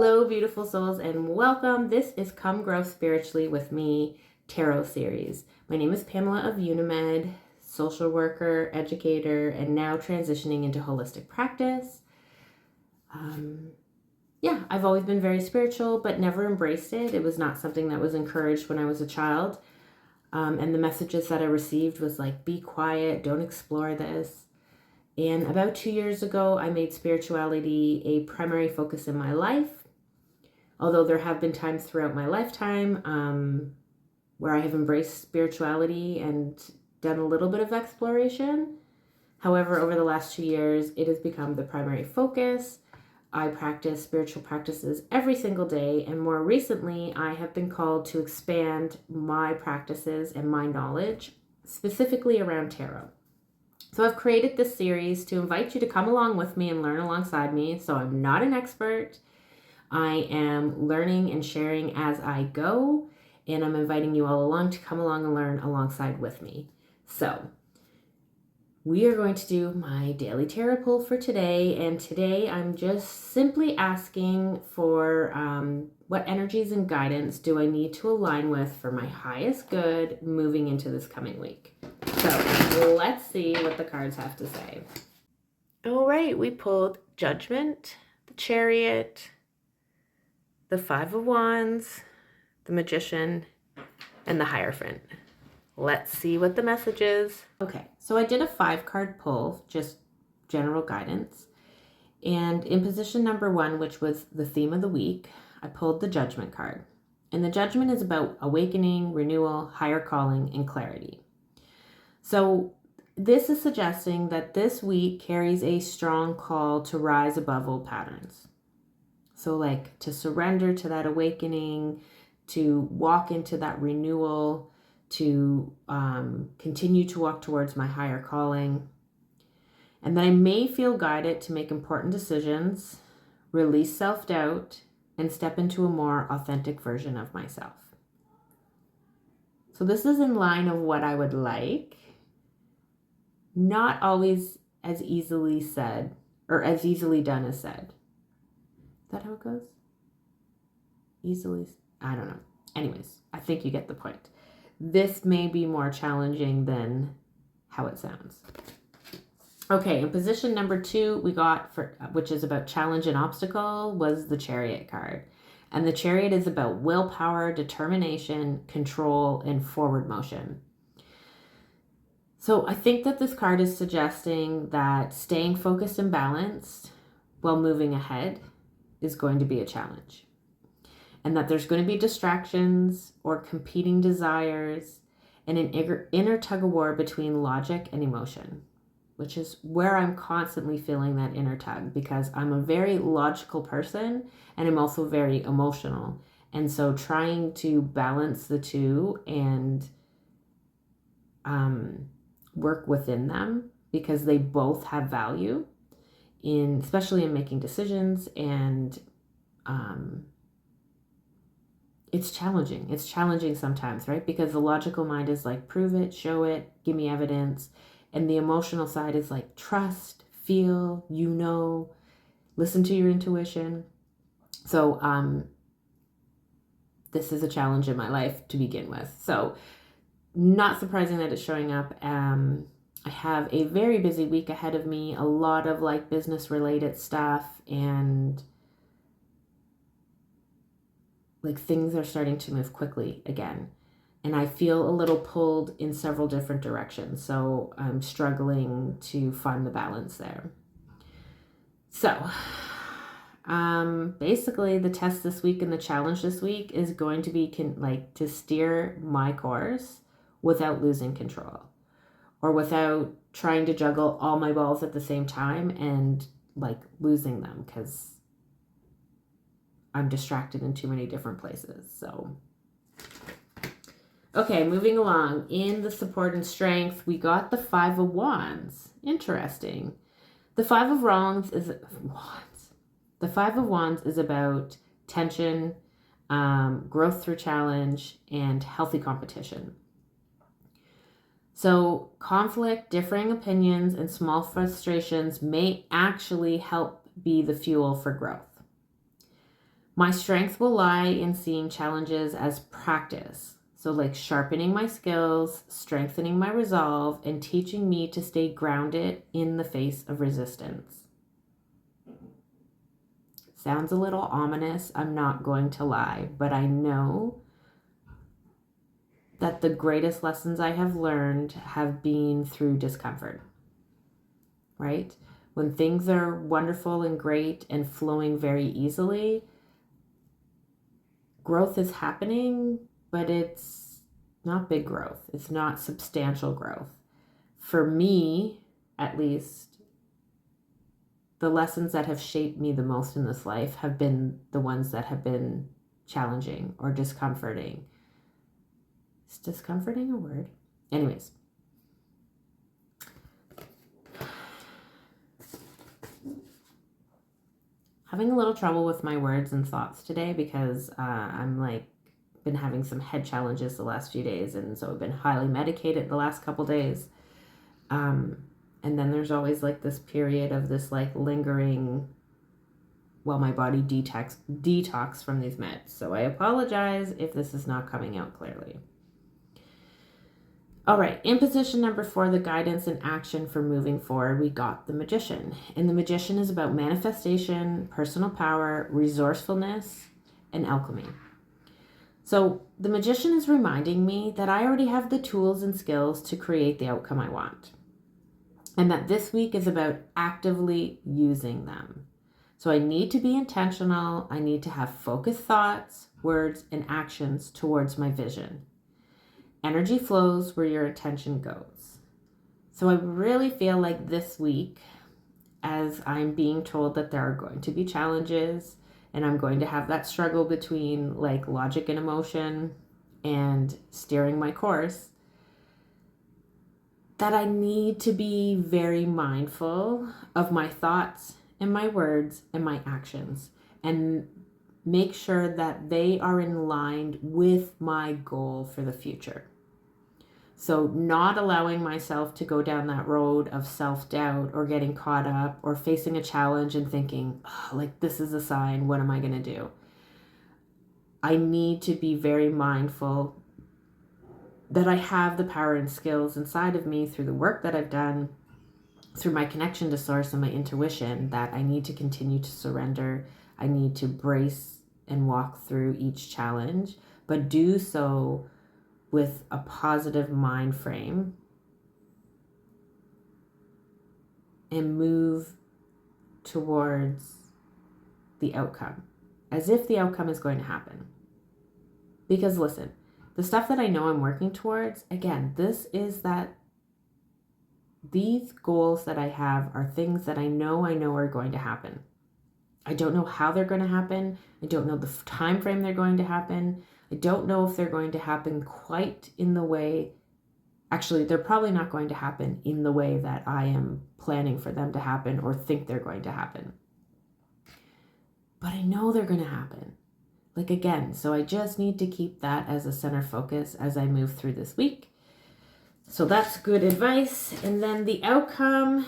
Hello, beautiful souls, and welcome. This is Come Grow Spiritually with me, Tarot Series. My name is Pamela of Unimed, social worker, educator, and now transitioning into holistic practice. I've always been very spiritual, but never embraced it. It was not something that was encouraged when I was a child. And the messages that I received was like, be quiet, don't explore this. And about 2 years ago, I made spirituality a primary focus in my life. Although there have been times throughout my lifetime where I have embraced spirituality and done a little bit of exploration. However, over the last 2 years, it has become the primary focus. I practice spiritual practices every single day, and more recently, I have been called to expand my practices and my knowledge, specifically around tarot. So I've created this series to invite you to come along with me and learn alongside me. So I'm not an expert. I am learning and sharing as I go, and I'm inviting you all along to come along and learn alongside with me. So we are going to do my daily tarot pull for today, and today I'm just simply asking for what energies and guidance do I need to align with for my highest good moving into this coming week. So let's see what the cards have to say. All right, we pulled Judgment, the Chariot, the Five of Wands, the Magician, and the Hierophant. Let's see what the message is. Okay, so I did a 5-card pull, just general guidance. And in position number 1, which was the theme of the week, I pulled the Judgment card. And the Judgment is about awakening, renewal, higher calling, and clarity. So this is suggesting that this week carries a strong call to rise above old patterns. So like to surrender to that awakening, to walk into that renewal, to continue to walk towards my higher calling. And then I may feel guided to make important decisions, release self-doubt, and step into a more authentic version of myself. So this is in line of what I would like. Not always as easily said or as easily done as said. Is that how it goes? Easily? I don't know. Anyways, I think you get the point. This may be more challenging than how it sounds. Okay, in position number 2, we got, which is about challenge and obstacle, was the Chariot card. And the Chariot is about willpower, determination, control, and forward motion. So I think that this card is suggesting that staying focused and balanced while moving ahead is going to be a challenge, and that there's going to be distractions or competing desires and an inner tug of war between logic and emotion, which is where I'm constantly feeling that inner tug, because I'm a very logical person and I'm also very emotional. And so trying to balance the two and work within them, because they both have value, especially in making decisions, and it's challenging. It's challenging sometimes, right? Because the logical mind is like, prove it, show it, give me evidence. And the emotional side is like, trust, feel, listen to your intuition. So this is a challenge in my life to begin with. So not surprising that it's showing up. I have a very busy week ahead of me, a lot of like business related stuff, and like things are starting to move quickly again. And I feel a little pulled in several different directions. So I'm struggling to find the balance there. So basically the test this week and the challenge this week is going to be to steer my course without losing control, or without trying to juggle all my balls at the same time and like losing them because I'm distracted in too many different places. So, okay, moving along. In the support and strength, we got the Five of Wands. Interesting. The Five of Wands is about tension, growth through challenge, and healthy competition. So conflict, differing opinions, and small frustrations may actually help be the fuel for growth. My strength will lie in seeing challenges as practice. So, like sharpening my skills, strengthening my resolve, and teaching me to stay grounded in the face of resistance. Sounds a little ominous, I'm not going to lie, but I know that the greatest lessons I have learned have been through discomfort, right? When things are wonderful and great and flowing very easily, growth is happening, but it's not big growth. It's not substantial growth. For me, at least, the lessons that have shaped me the most in this life have been the ones that have been challenging or discomforting. Is discomforting a word? Anyways. Having a little trouble with my words and thoughts today because I'm been having some head challenges the last few days, and so I've been highly medicated the last couple days. And then there's always like this period of this like lingering while my body detox from these meds. So I apologize if this is not coming out clearly. All right, in position number 4, the guidance and action for moving forward, we got the Magician. And the Magician is about manifestation, personal power, resourcefulness, and alchemy. So the Magician is reminding me that I already have the tools and skills to create the outcome I want. And that this week is about actively using them. So I need to be intentional. I need to have focused thoughts, words, and actions towards my vision. Energy flows where your attention goes. So I really feel like this week, as I'm being told that there are going to be challenges and I'm going to have that struggle between like logic and emotion and steering my course, that I need to be very mindful of my thoughts and my words and my actions and make sure that they are in line with my goal for the future. So not allowing myself to go down that road of self-doubt or getting caught up or facing a challenge and thinking, oh, like this is a sign, what am I going to do? I need to be very mindful that I have the power and skills inside of me through the work that I've done, through my connection to source and my intuition, that I need to continue to surrender. I need to brace and walk through each challenge, but do so with a positive mind frame and move towards the outcome as if the outcome is going to happen. Because listen, the stuff that I know I'm working towards, again, these goals that I have are things that I know are going to happen. I don't know how they're going to happen. I don't know the time frame they're going to happen. I don't know if they're going to happen quite in the way, actually, they're probably not going to happen in the way that I am planning for them to happen or think they're going to happen. But I know they're going to happen. Like again, so I just need to keep that as a center focus as I move through this week. So that's good advice. And then the outcome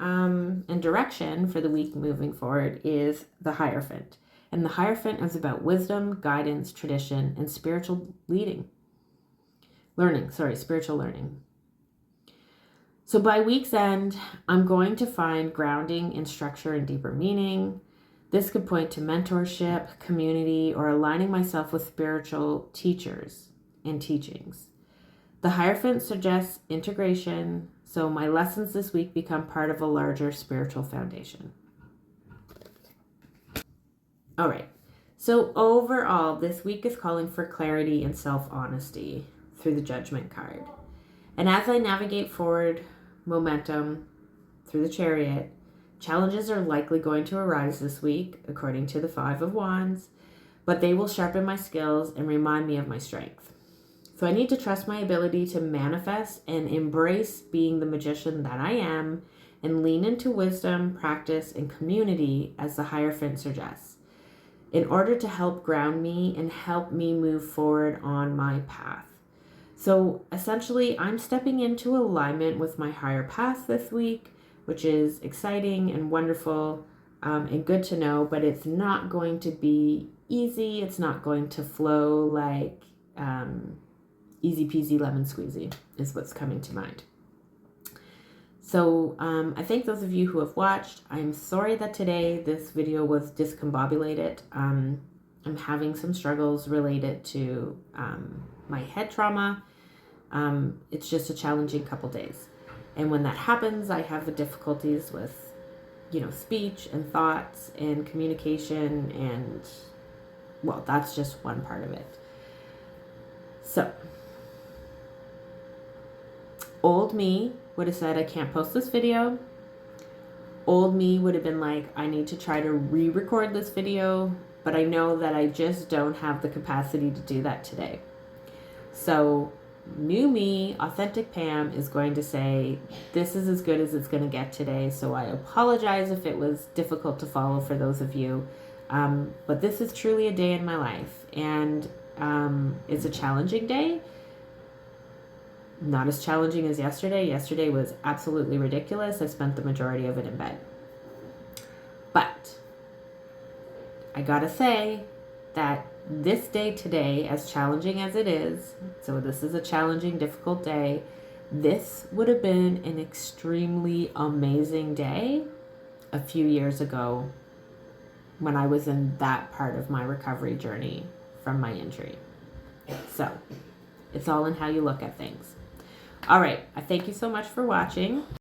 and direction for the week moving forward is the Hierophant. And the Hierophant is about wisdom, guidance, tradition, and spiritual spiritual learning. So by week's end, I'm going to find grounding in structure and deeper meaning. This could point to mentorship, community, or aligning myself with spiritual teachers and teachings. The Hierophant suggests integration, so my lessons this week become part of a larger spiritual foundation. All right, so overall, this week is calling for clarity and self-honesty through the Judgment card. And as I navigate forward momentum through the Chariot, challenges are likely going to arise this week, according to the 5 of Wands, but they will sharpen my skills and remind me of my strength. So I need to trust my ability to manifest and embrace being the magician that I am and lean into wisdom, practice, and community as the Hierophant suggests, in order to help ground me and help me move forward on my path. So essentially, I'm stepping into alignment with my higher path this week, which is exciting and wonderful. and good to know, but it's not going to be easy. It's not going to flow like easy peasy lemon squeezy is what's coming to mind. So I thank those of you who have watched. I'm sorry that today this video was discombobulated. I'm having some struggles related to my head trauma. It's just a challenging couple days. And when that happens, I have the difficulties with, speech and thoughts and communication. And, well, that's just one part of it. So, old me would have said, I can't post this video. Old me would have been like, I need to try to re-record this video, but I know that I just don't have the capacity to do that today. So new me, authentic Pam, is going to say, this is as good as it's going to get today. So I apologize if it was difficult to follow for those of you. But this is truly a day in my life. And it's a challenging day. Not as challenging as yesterday. Yesterday was absolutely ridiculous. I spent the majority of it in bed. But I gotta say that this day today, as challenging as it is, so this is a challenging, difficult day, this would have been an extremely amazing day a few years ago when I was in that part of my recovery journey from my injury. So it's all in how you look at things. All right. I thank you so much for watching.